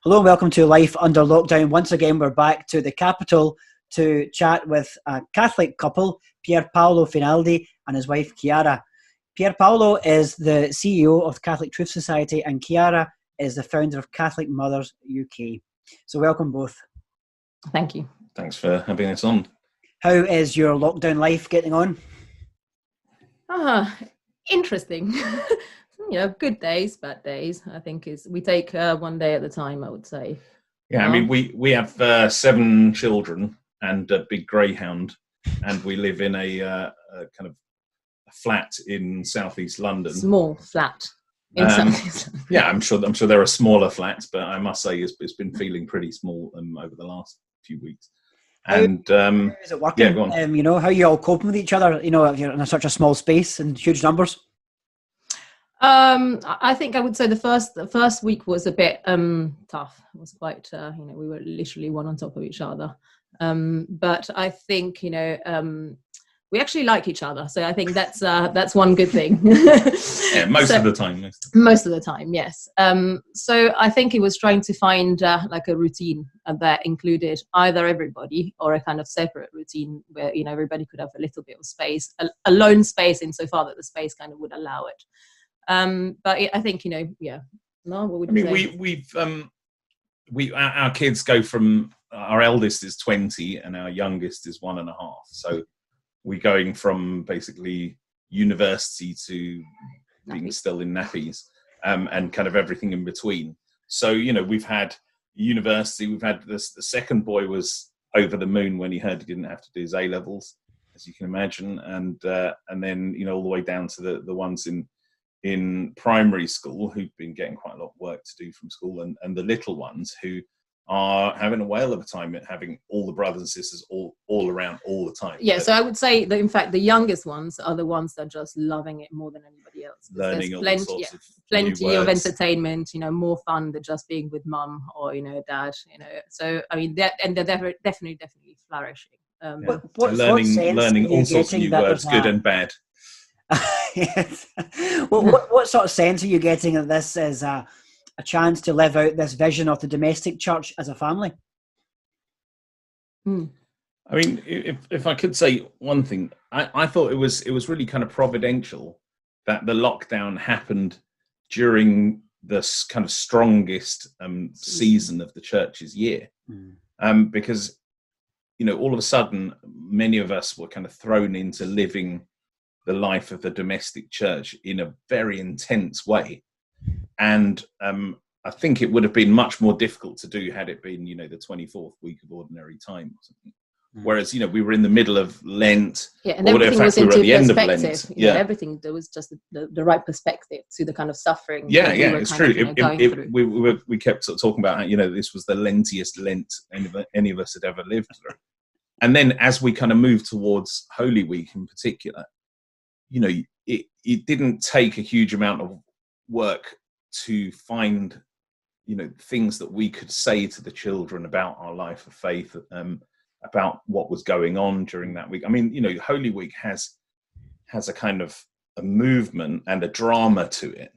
Hello and welcome to Life Under Lockdown. Once again, we're back to the capital to chat with a Catholic couple, Pierpaolo Finaldi and his wife, Chiara. Pierpaolo is the CEO of the Catholic Truth Society and Chiara is the founder of Catholic Mothers UK. So welcome both. Thank you. Thanks for having us on. How is your lockdown life getting on? Interesting. Good days, bad days. I think we take one day at a time, I would say. Yeah, I mean, we have 7 children and a big greyhound, and we live in a kind of a flat in southeast London. Small flat in southeast London. Yeah, I'm sure there are smaller flats, but I must say it's been feeling pretty small over the last few weeks. And how is it working? Yeah, go on. How are you all coping with each other? If you're in such a small space and huge numbers. I think I would say the first week was a bit tough. It was quite, we were literally one on top of each other. But I think, we actually like each other. So I think that's one good thing. Yeah, most of the time. Most of the time, yes. So I think it was trying to find like a routine that included either everybody or a kind of separate routine where, everybody could have a little bit of space, a lone space insofar that the space kind of would allow it. But I think, yeah. No, what would you say? Our kids go from, our eldest is 20 and our youngest is 1.5. So we're going from basically university to being still in nappies, and kind of everything in between. So, we've had university, we've had the second boy was over the moon when he heard he didn't have to do his A-levels, as you can imagine. And then, all the way down to the ones in primary school who've been getting quite a lot of work to do from school, and the little ones who are having a whale of a time at having all the brothers and sisters all around all the time. Yeah, so I would say that in fact the youngest ones are the ones that are just loving it more than anybody else. Learning all sorts of plenty of entertainment, more fun than just being with mum or dad. So I mean, they're definitely flourishing. Learning all sorts of new words, good and bad. Yes. What sort of sense are you getting of this as a chance to live out this vision of the domestic church as a family? I mean, if I could say one thing, I thought it was really kind of providential that the lockdown happened during this kind of strongest season of the church's year, because all of a sudden many of us were kind of thrown into living the life of the domestic church in a very intense way. And I think it would have been much more difficult to do had it been, the 24th week of ordinary time or something. Whereas, we were in the middle of Lent. Yeah, and everything was into perspective. Yeah, everything, there was just the right perspective to the kind of suffering. Yeah, it's true. We kept sort of talking about how, this was the lentiest Lent any of us had ever lived through. And then as we kind of moved towards Holy Week in particular, it didn't take a huge amount of work to find, things that we could say to the children about our life of faith, about what was going on during that week. I mean, Holy Week has a kind of a movement and a drama to it,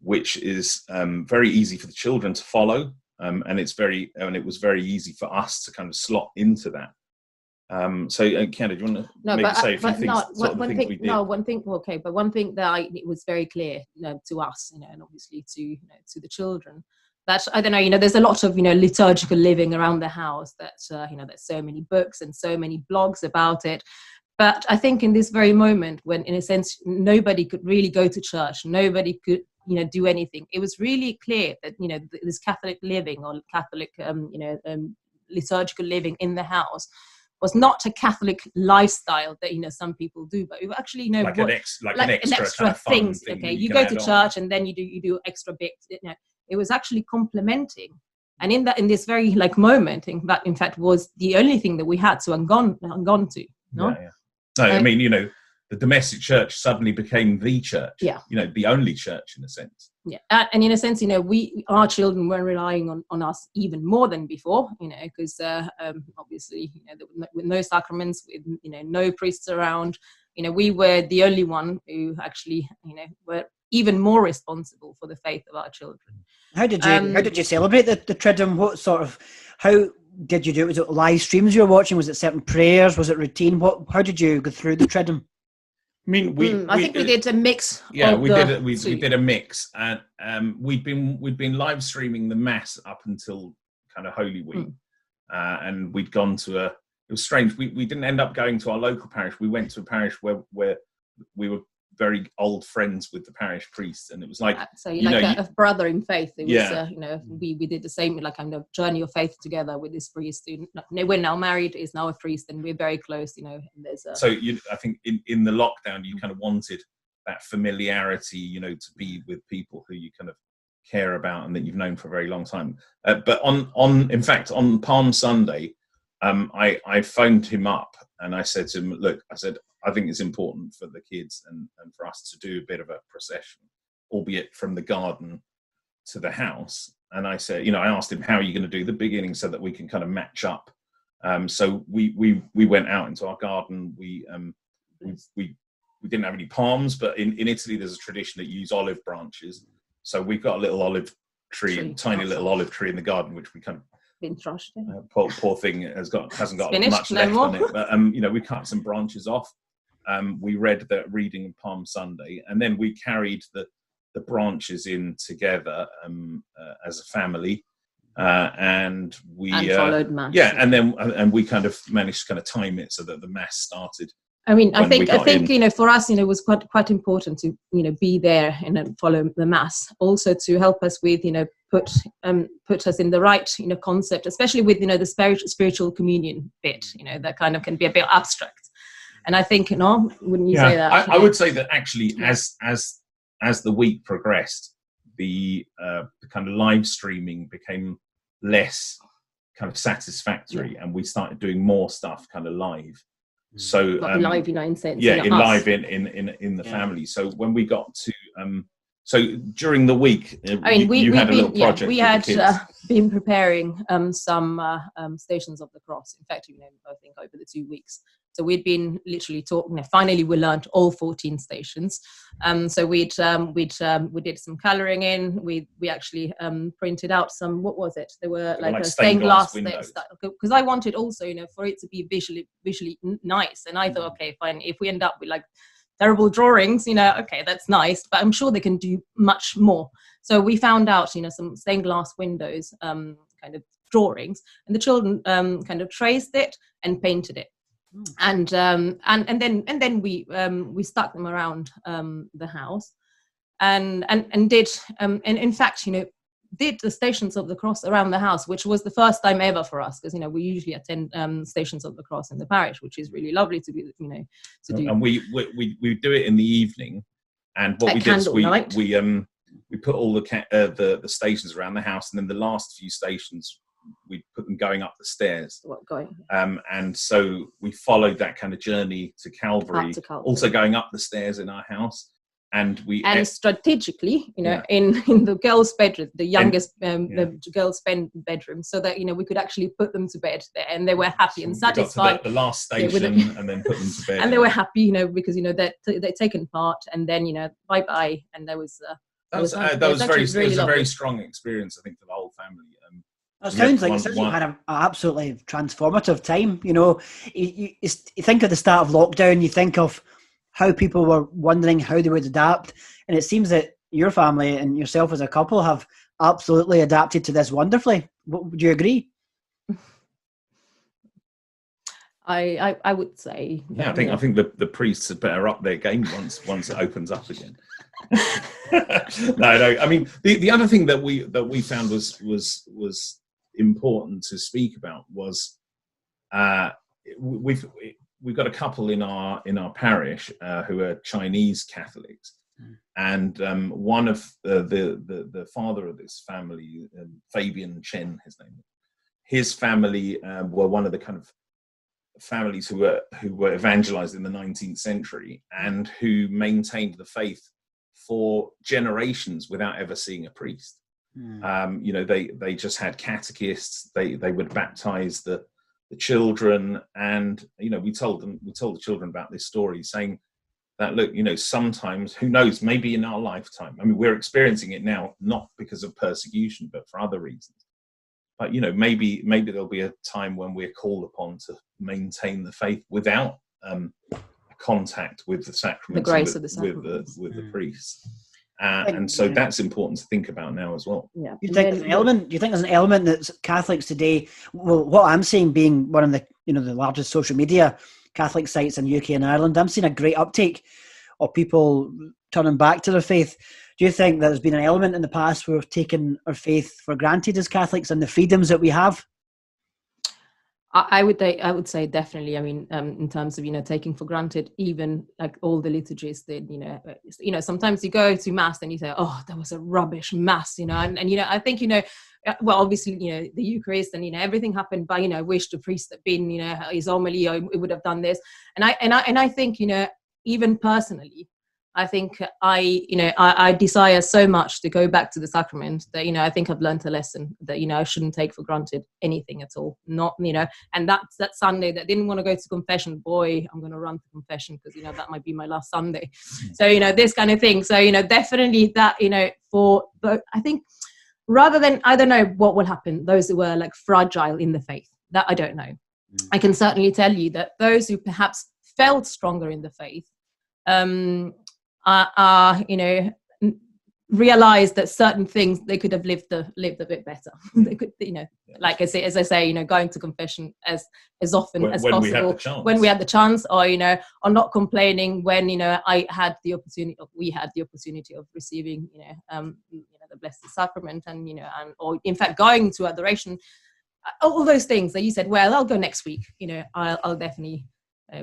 which is very easy for the children to follow, and it was very easy for us to kind of slot into that. So, Chiara, do you want to say a few things? One thing that it was very clear to us, and obviously to the children, that I don't know, there's a lot of liturgical living around the house. That there's so many books and so many blogs about it. But I think in this very moment, when in a sense nobody could really go to church, nobody could do anything, it was really clear that this Catholic living or Catholic liturgical living in the house was not a Catholic lifestyle that some people do, but it actually an extra things. Okay, you go to church and then you do extra bits. It was actually complementing, and in this very moment, in fact, was the only thing that we had to have gone to. No, yeah. No, I mean, the domestic church suddenly became the church. Yeah, the only church in a sense. Yeah, and in a sense, our children were relying on us even more than before, because obviously, with no sacraments, with no priests around, we were the only one who actually, were even more responsible for the faith of our children. How did you celebrate the Triduum? How did you do it? Was it live streams you were watching? Was it certain prayers? Was it routine? How did you go through the Triduum? I mean, I think we did a mix. Yeah, we did a mix, and we'd been live streaming the Mass up until kind of Holy Week, and we'd gone to it was strange. We didn't end up going to our local parish. We went to a parish where we were very old friends with the parish priest, and it was like a brother in faith. It was we did the same, like kind of journey of faith together with this priest who we're now married, is now a priest, and we're very close. And there's I think in the lockdown you kind of wanted that familiarity, to be with people who you kind of care about and that you've known for a very long time. But in fact on Palm Sunday, I phoned him up and I said to him, look, I think it's important for the kids and for us to do a bit of a procession, albeit from the garden to the house. And I said, I asked him, how are you going to do the beginning so that we can kind of match up? So we went out into our garden. We didn't have any palms, but in Italy there's a tradition that you use olive branches. So we've got a little olive tree, tiny little olive tree in the garden, which we kind of been trashed. Poor thing hasn't got finished, much left on it. But we cut some branches off. We read the reading of Palm Sunday, and then we carried the branches in together as a family, and we followed Mass. Yeah, and we kind of managed to kind of time it so that the Mass started. I mean, I think for us, it was quite important to be there and follow the Mass, also to help us with put us in the right concept, especially with the spiritual communion bit, that kind of can be a bit abstract. And I think, wouldn't you say that? I would say that actually, as the week progressed, the kind of live streaming became less kind of satisfactory, and we started doing more stuff kind of live. So live, in sense. Live in the family. So when we got to so during the week, you had a little project. We had been preparing some Stations of the Cross. In fact, I think over the 2 weeks. So we'd been literally talking. Finally, we learned all 14 stations. So we did some colouring in. We actually printed out some. What was it? They were like a stained glass because I wanted also for it to be visually nice. And I thought, okay, fine. If we end up with like terrible drawings, okay, that's nice, but I'm sure they can do much more. So we found out, some stained glass windows, kind of drawings, and the children kind of traced it and painted it. And then we stuck them around the house, and did and in fact did the Stations of the Cross around the house, which was the first time ever for us, because we usually attend Stations of the Cross in the parish, which is really lovely to be to do. And we do it in the evening, and what we did is we put all the stations around the house, and then the last few stations we put them going up the stairs. And so we followed that kind of journey to Calvary, also going up the stairs in our house. And strategically, in the girls' bedroom, the youngest, the girls' bedroom, so that we could actually put them to bed there, and they were happy and satisfied. The last station, and then put them to bed, and they were happy, because they'd taken part, and then bye bye, and there was. That was a very strong experience, I think, for the whole family. It sounds like you had an absolutely transformative time. You think of the start of lockdown, you think of how people were wondering how they would adapt, and it seems that your family and yourself as a couple have absolutely adapted to this wonderfully. Would you agree? I would say. Yeah, I think the priests had better up their game once it opens up again. No. I mean, the other thing that we found was important to speak about was we've got a couple in our parish who are Chinese Catholics, and one of the father of this family, Fabian Chen, his family were one of the kind of families who were evangelized in the 19th century and who maintained the faith for generations without ever seeing a priest. They just had catechists. They would baptize the children, and we told the children about this story, saying that look, sometimes, who knows, maybe in our lifetime, I mean, we're experiencing it now, not because of persecution, but for other reasons. But, maybe there'll be a time when we're called upon to maintain the faith without contact with the sacraments, the grace of the sacraments, with the priests. And so that's important to think about now as well. Yeah. Do you think there's an element that Catholics today, well, what I'm seeing being one of the, the largest social media Catholic sites in UK and Ireland, I'm seeing a great uptake of people turning back to their faith. Do you think that there's been an element in the past where we've taken our faith for granted as Catholics and the freedoms that we have? I would say definitely. I mean, in terms of taking for granted even like all the liturgies that sometimes you go to mass and you say, oh, that was a rubbish mass, and I think well, obviously the Eucharist and everything happened by wish the priest had been his homily, or it would have done this, and I think even personally, I think I desire so much to go back to the sacrament that I think I've learned a lesson that I shouldn't take for granted anything at all. Not and that's that Sunday that didn't want to go to confession. Boy, I'm going to run to confession because that might be my last Sunday. So this kind of thing. So definitely that but I think rather than, I don't know what will happen. Those who were like fragile in the faith, that I don't know. I can certainly tell you that those who perhaps felt stronger in the faith. Realize that certain things they could have lived a bit better. They could, like as I say, going to confession as often as possible when we had the chance, or or not complaining when we had the opportunity of receiving the Blessed Sacrament, and or in fact going to adoration, all those things that you said. Well, I'll go next week. I'll definitely.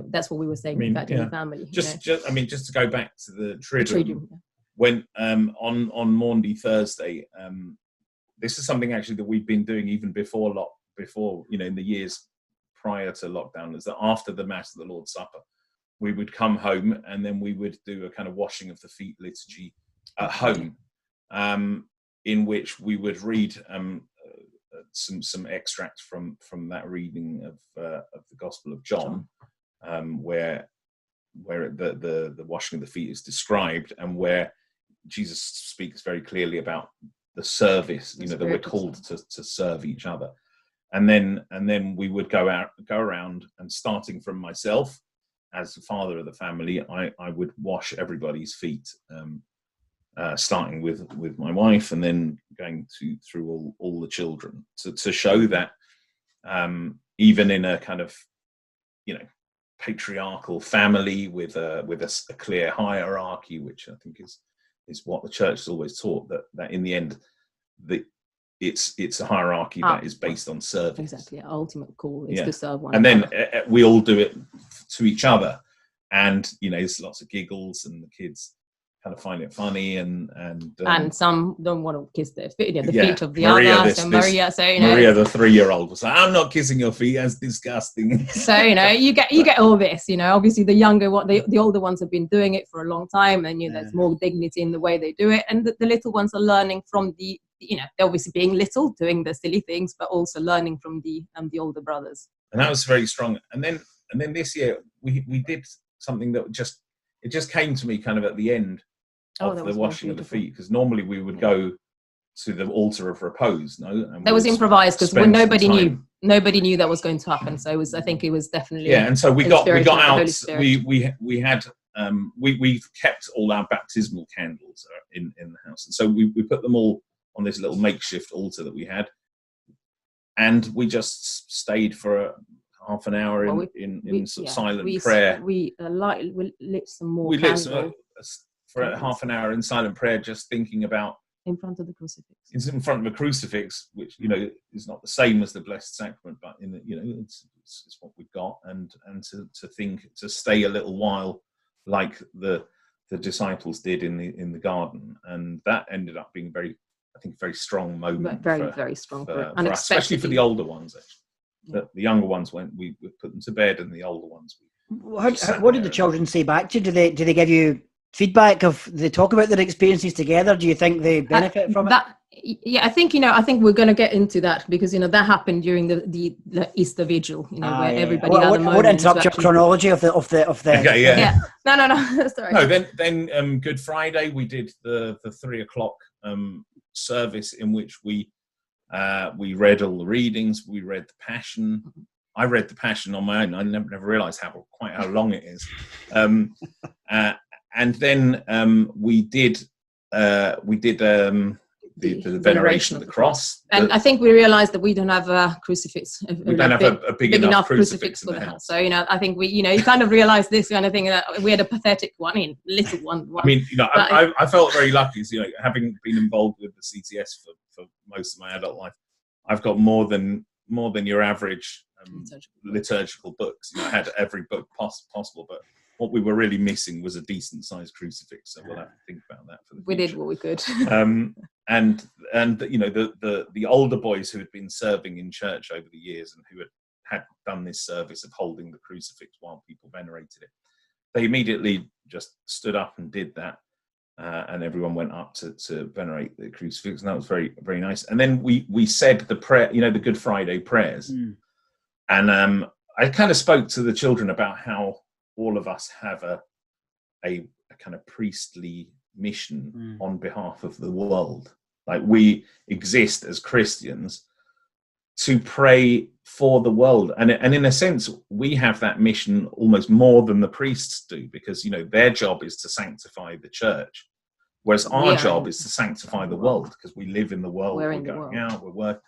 That's what we were saying in the family. Just to go back to the Triduum, when on Maundy Thursday, this is something actually that we've been doing even before in the years prior to lockdown, is that after the Mass of the Lord's Supper, we would come home and then we would do a kind of washing of the feet liturgy at home, in which we would read some extracts from that reading of the Gospel of John. Where the washing of the feet is described, and where Jesus speaks very clearly about the service, that we're called to serve each other, and then we would go around, and starting from myself as the father of the family, I would wash everybody's feet, starting with my wife, and then going through all the children to show that even in a kind of patriarchal family with a clear hierarchy, which I think is what the church has always taught, that in the end it's a hierarchy that is based on service. Exactly, our ultimate call is to serve one and another. Then we all do it to each other, and there's lots of giggles, and the kids kind of find it funny, and some don't want to kiss the feet of the other. Maria, Maria, the 3-year-old, was like, "I'm not kissing your feet. That's disgusting." So you get all this. Obviously the older ones have been doing it for a long time, and there's more dignity in the way they do it, and the little ones are learning from the they're obviously being little, doing the silly things, but also learning from the older brothers. And that was very strong. And then this year we did something that just came to me kind of at the end of the washing of the feet, because normally we would go to the altar of repose. That was improvised because when nobody knew that was going to happen. So I think it was definitely and so we got out. We had we kept all our baptismal candles in the house, and so we put them all on this little makeshift altar that we had, and we just stayed for half an hour in silent prayer. We lit some more candles. For half an hour in silent prayer, just thinking about in front of the crucifix. It's in front of a crucifix, which is not the same as the Blessed Sacrament, but it's what we've got, and to stay a little while, like the disciples did in the garden, and that ended up being very strong moment. Very strong, for us, especially for the older ones. Actually, the younger ones we put them to bed, and the older ones. What did the children say back to you? Do they give you feedback? They talk about their experiences together? Do you think they benefit from it? Yeah, I think we're going to get into that, because that happened during the Easter Vigil, where everybody had a moment. I won't interrupt your chronology of the. Okay, yeah. No. Sorry. No, then Good Friday we did the 3:00 service, in which we read all the readings. We read the Passion. I read the Passion on my own. I never realised quite how long it is. And then we did the veneration of the cross. And I think we realized that we don't have a crucifix. We don't have a big enough crucifix for the house. So, I think we, you kind of realized this kind of thing, that we had a pathetic one, little one. I mean, I felt very lucky, having been involved with the CTS for most of my adult life. I've got more than your average liturgical books. I had every book possible, but what we were really missing was a decent sized crucifix. So we'll have to think about that for the future. We did what we could. And the older boys who had been serving in church over the years and who had done this service of holding the crucifix while people venerated it, they immediately just stood up and did that, and everyone went up to venerate the crucifix, and that was very, very nice. And then we said the prayer, the Good Friday prayers, and I kind of spoke to the children about how all of us have a kind of priestly mission on behalf of the world. Like, we exist as Christians to pray for the world, and in a sense we have that mission almost more than the priests do, because their job is to sanctify the church, whereas our job is to sanctify the world, because we live in the world, we're going out, we're working.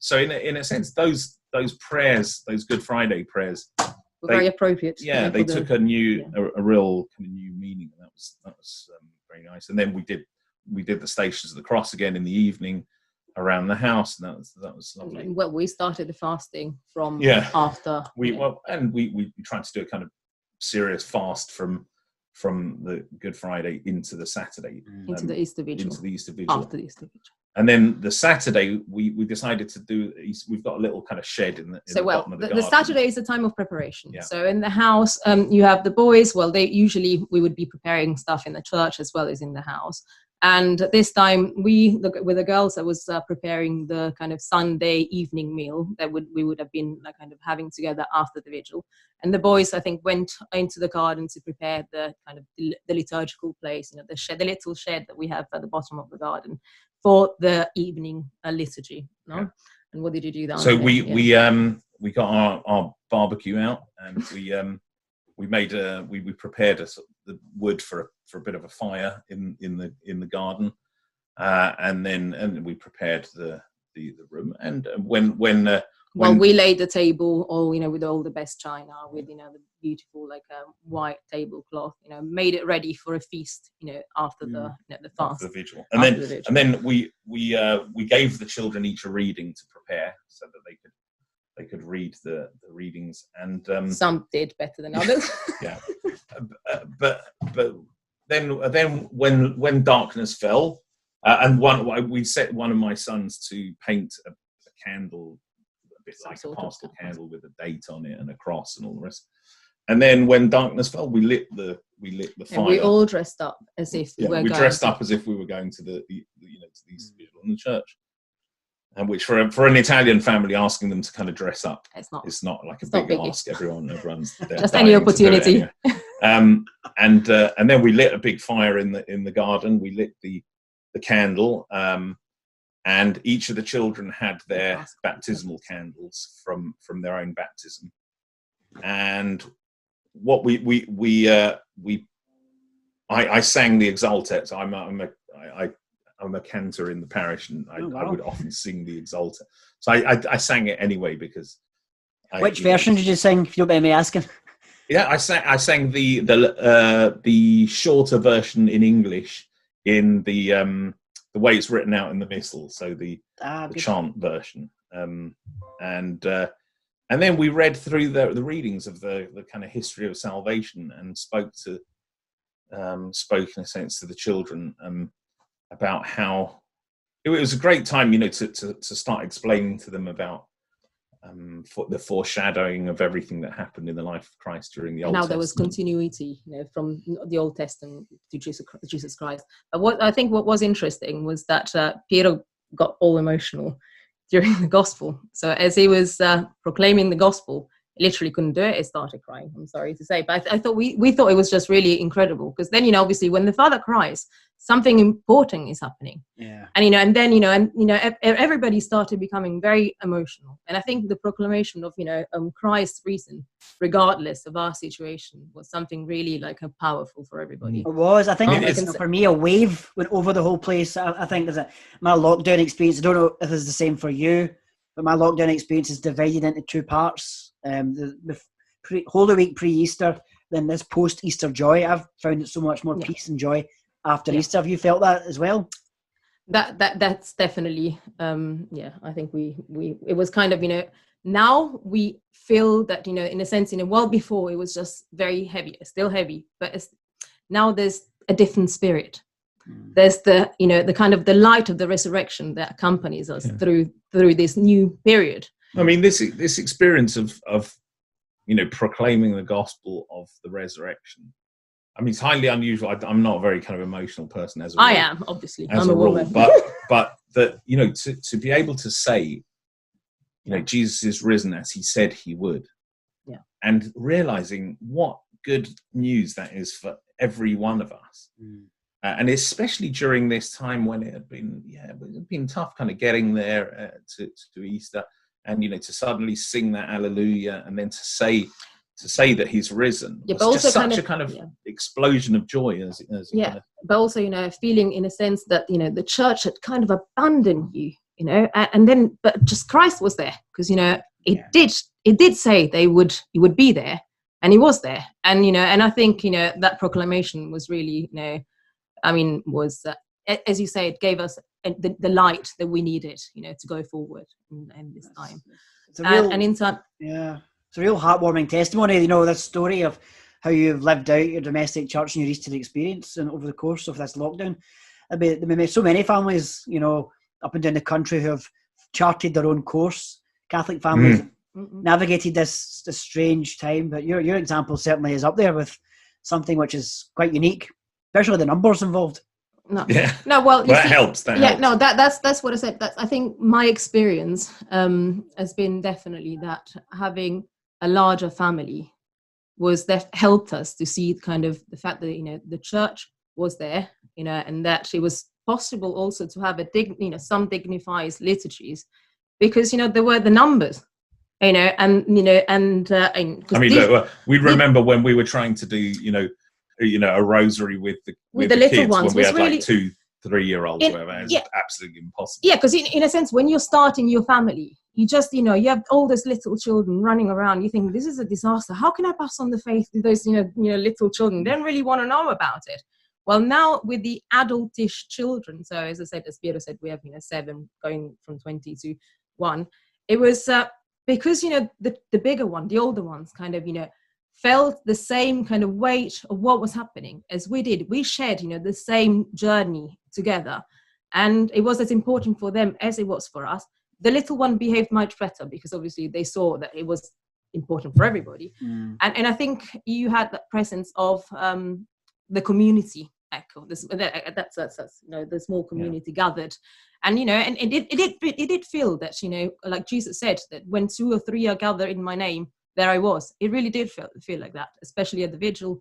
So in a sense, those prayers, those Good Friday prayers, were very appropriate. Yeah, they took a real kind of new meaning, and that was very nice. And then we did the Stations of the Cross again in the evening around the house, and that was lovely. Well, we started the fasting from after. We tried to do a kind of serious fast from the Good Friday into the Saturday, into the Easter Vigil, after the Easter Vigil. And then the Saturday, we decided to do. We've got a little kind of shed in the bottom of the garden. The Saturday is a time of preparation. Yeah. So in the house, you have the boys. Well, we would be preparing stuff in the church as well as in the house. And this time, with the girls, I was preparing the kind of Sunday evening meal that we would have been kind of having together after the vigil. And the boys, I think, went into the garden to prepare the kind of the liturgical place, the shed, the little shed that we have at the bottom of the garden for the evening liturgy. No? Yeah. And what did you do then? So we got our barbecue out, and we prepared the wood for a bit of a fire in the garden, and then we prepared the room. And when we laid the table, with all the best china, with the beautiful white tablecloth, made it ready for a feast, after the fast, the vigil. And then we gave the children each a reading to prepare, so that they could read the readings, and some did better than others. Yeah, but then when darkness fell, and we set one of my sons to paint a candle, a bit like a paschal candle with a date on it and a cross and all the rest. And then when darkness fell, we lit the fire. And we all dressed up as if we were going to the Easter Vigil in the church. And which for an Italian family, asking them to kind of dress up, it's not like a big ask. Everyone's just any opportunity. Anyway. And then we lit a big fire in the garden. We lit the candle, and each of the children had their baptismal candles from their own baptism. And what I sang the Exultet. I'm a cantor in the parish, and I would often sing the Exultet. So I sang it anyway because. Which version did you sing, if you don't mind me asking? Yeah, I sang the shorter version in English, in the way it's written out in the Missal, so the chant version, and then we read through the readings of the kind of history of salvation, and spoke in a sense to the children about how it was a great time, to start explaining to them about the foreshadowing of everything that happened in the life of Christ during the Old Testament. Now there was continuity, from the Old Testament to Jesus Christ. But what was interesting was that got all emotional during the gospel. So as he was proclaiming the gospel, literally couldn't do it. It started crying. I'm sorry to say, but I thought we thought it was just really incredible, because then, obviously when the father cries, something important is happening. Yeah. And then everybody started becoming very emotional. And I think the proclamation of Christ's reason, regardless of our situation, was something really like powerful for everybody. It was. I think for me, a wave went over the whole place. I think my lockdown experience. I don't know if it's the same for you, but my lockdown experience is divided into two parts. The Holy Week pre-Easter, then this post-Easter joy. I've found it so much more peace and joy after Easter. Have you felt that as well? That's definitely I think we it was kind of now we feel that in a sense well before it was just very heavy. It's still heavy, but now there's a different spirit. There's the the kind of the light of the resurrection that accompanies us through this new period. I mean, this experience of proclaiming the gospel of the resurrection. I mean, it's highly unusual. I'm not a very kind of emotional person as a rule. I am, obviously. I'm a woman. But that to be able to say, Jesus is risen as he said he would. Yeah. And realizing what good news that is for every one of us. And especially during this time when it had been tough kind of getting there to Easter, and to suddenly sing that Alleluia, and then to say that he's risen. Yeah, but also such a kind of explosion of joy but also feeling in a sense that the church had kind of abandoned you, and then but just Christ was there, because it did say he would be there, and he was there, and and I think that proclamation was really was as you say, it gave us the light that we needed to go forward in this time. It's a real heartwarming testimony, this story of how you've lived out your domestic church and your Easter experience and over the course of this lockdown. There may be so many families, up and down the country who have charted their own course. Catholic families navigated this strange time, but your example certainly is up there with something which is quite unique, especially the numbers involved. No, well, that helps. No, that's what I said. I think my experience has been definitely that having a larger family that helped us to see kind of the fact that the church was there, and that it was possible also to have some dignified liturgies, because there were the numbers, and look, we remember when we were trying to do a rosary with the little kids ones when we had really, 2-3-year-olds or whatever. It's absolutely impossible. Yeah, because in a sense, when you're starting your family, you just you have all those little children running around. You think, this is a disaster. How can I pass on the faith to those little children? They don't really want to know about it. Well, now with the adultish children, so as I said, as Piero said, we have 7 going from 20 to 1. It was because the bigger one, the older ones, kind of felt the same kind of weight of what was happening as we did. We shared, the same journey together, and it was as important for them as it was for us. The little one behaved much better because obviously they saw that it was important for everybody, and I think you had that presence of the community echo. That's the small community gathered, and and it did feel that like Jesus said, that when 2 or 3 are gathered in my name, there I was. It really did feel like that, especially at the vigil,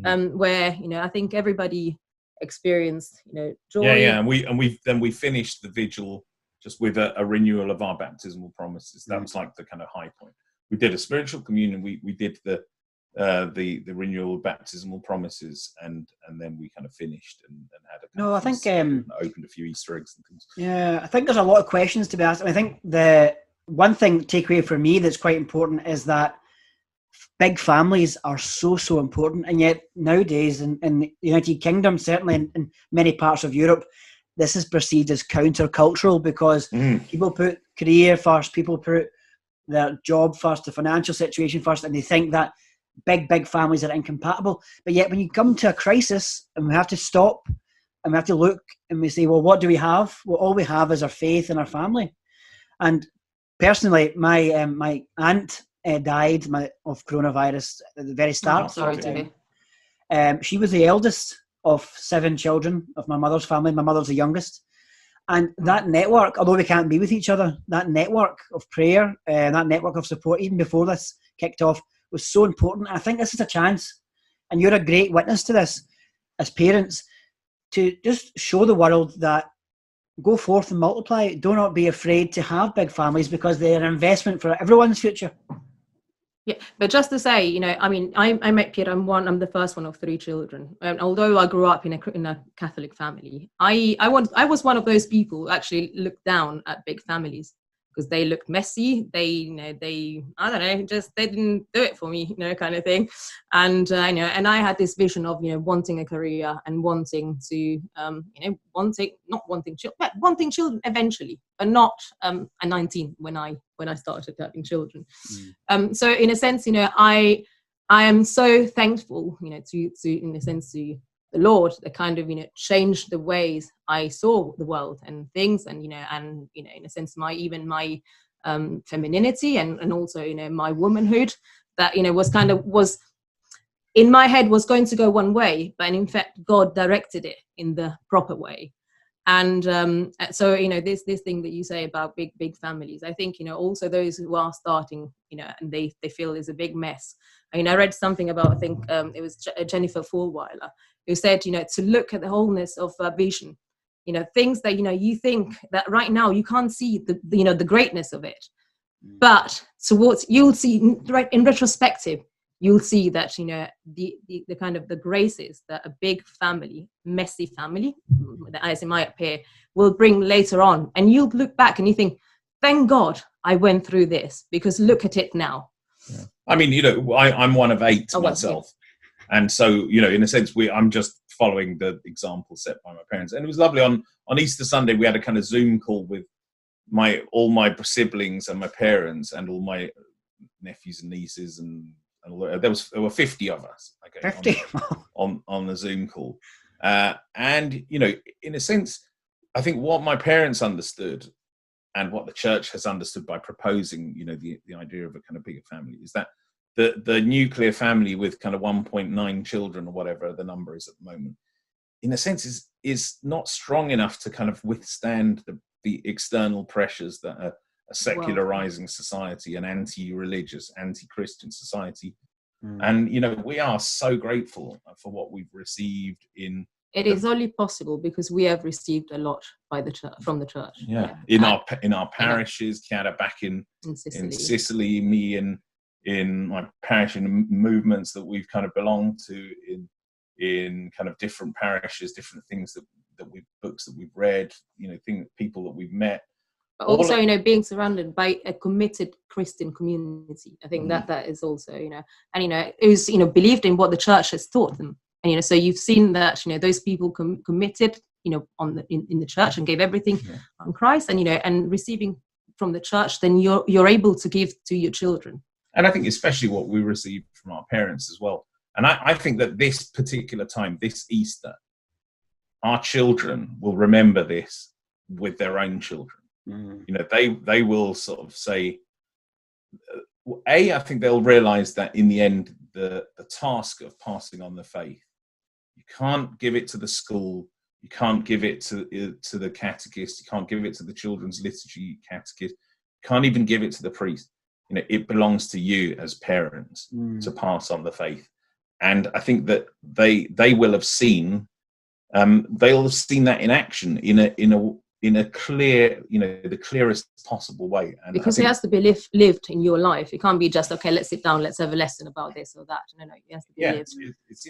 where I think everybody experienced joy. And we finished the vigil just with a renewal of our baptismal promises. That was like the kind of high point. We did a spiritual communion. We did the renewal of baptismal promises, and then we kind of finished and had I think opened a few Easter eggs and things. Yeah, I think there's a lot of questions to be asked. I think the one thing takeaway for me that's quite important is that big families are so important, and yet nowadays in the United Kingdom, certainly in many parts of Europe, this is perceived as countercultural because people put career first, people put their job first, the financial situation first, and they think that big families are incompatible. But yet when you come to a crisis and we have to stop and we have to look and we say, well, what do we have? Well, all we have is our faith and our family. And personally, my aunt died of coronavirus at the very start. Sorry to hear. She was the eldest of 7 children of my mother's family. My mother's the youngest. And that network, although we can't be with each other, that network of prayer and that network of support, even before this kicked off, was so important. I think this is a chance, and you're a great witness to this as parents, to just show the world that go forth and multiply. Do not be afraid to have big families, because they're an investment for everyone's future. Yeah, but just to say, you know, I mean, I met Pierre. I'm the first one of 3 children. And although I grew up in a Catholic family, I was one of those people who actually looked down at big families, because they looked messy. I don't know, just they didn't do it for me, you know, kind of thing. And and I had this vision of, you know, wanting a career and wanting to, wanting children eventually, but not at 19 when I started having children. So in a sense, you know, I am so thankful, you know, to in a sense to the Lord, that kind of, you know, changed the ways I saw the world and things, and in a sense my femininity and also, you know, my womanhood, that, you know, was in my head was going to go one way, but in fact God directed it in the proper way. And so, you know, this thing that you say about big families, I think, you know, also those who are starting, you know, and they feel is a big mess. I mean, I read something about, I think it was Jennifer Fulwiler, who said, you know, to look at the wholeness of vision, you know, things that, you know, you think that right now you can't see the greatness of it, but you'll see right in retrospective, you'll see that, you know, the kind of the graces that a big family, messy family, as it might appear, will bring later on. And you'll look back and you think, thank God I went through this, because look at it now. Yeah. I mean, you know, I'm one of 8 myself. Yeah. And so, you know, in a sense, I'm just following the example set by my parents. And it was lovely. On Easter Sunday, we had a kind of Zoom call with all my siblings and my parents and all my nephews and nieces, and there were 50 of us, okay, 50 on the Zoom call. And, you know, in a sense, I think what my parents understood and what the church has understood by proposing, you know, the idea of a kind of bigger family, is that the nuclear family with kind of 1.9 children or whatever the number is at the moment, in a sense is not strong enough to kind of withstand the external pressures that a secularizing society, an anti-religious, anti-Christian society. And, you know, we are so grateful for what we've received in... It is only possible because we have received a lot from the church. Yeah. In our parishes, Chiara back in Sicily, me in my parish, in movements that we've kind of belonged to in kind of different parishes, different things books that we've read, you know, people that we've met. But also, you know, being surrounded by a committed Christian community. I think that is also, you know, and, you know, it was, you know, believed in what the church has taught them. And, you know, so you've seen that, you know, those people committed, you know, in the church and gave everything on Christ, and, you know, and receiving from the church, then you're able to give to your children. And I think especially what we received from our parents as well. And I think that this particular time, this Easter, our children will remember this with their own children. You know, they will sort of say, I think they'll realize that in the end, the task of passing on the faith, you can't give it to the school, you can't give it to the catechist, you can't give it to the children's liturgy catechist, you can't even give it to the priest. You know, it belongs to you as parents to pass on the faith. And I think that they will have seen, they'll have seen that in action in a clear, you know, the clearest possible way. And because it has to be lived in your life. It can't be just, okay, let's sit down, let's have a lesson about this or that. No, it has to be lived. It's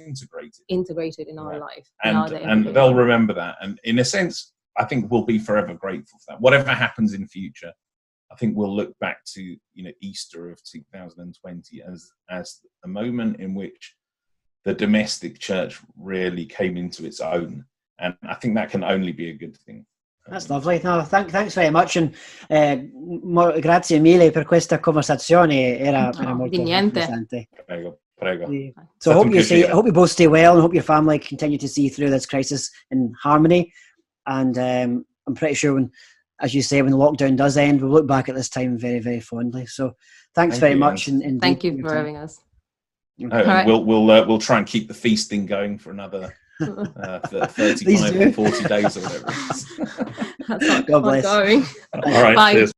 integrated in our life. And they'll remember that. And in a sense, I think we'll be forever grateful for that. Whatever happens in future, I think we'll look back to, you know, Easter of 2020 as a moment in which the domestic church really came into its own. And I think that can only be a good thing. That's lovely. No, thanks very much, and grazie mille per questa conversazione. Era molto interessante. Prego. So I hope you both stay well, and hope your family continue to see through this crisis in harmony. And I'm pretty sure when the lockdown does end, we'll look back at this time very, very fondly. So thanks very much. And thank you for having us. Right. We'll try and keep the feasting going for another 35 or 40 days or whatever it is. That's not God bless. going. All right. Bye. Cheers.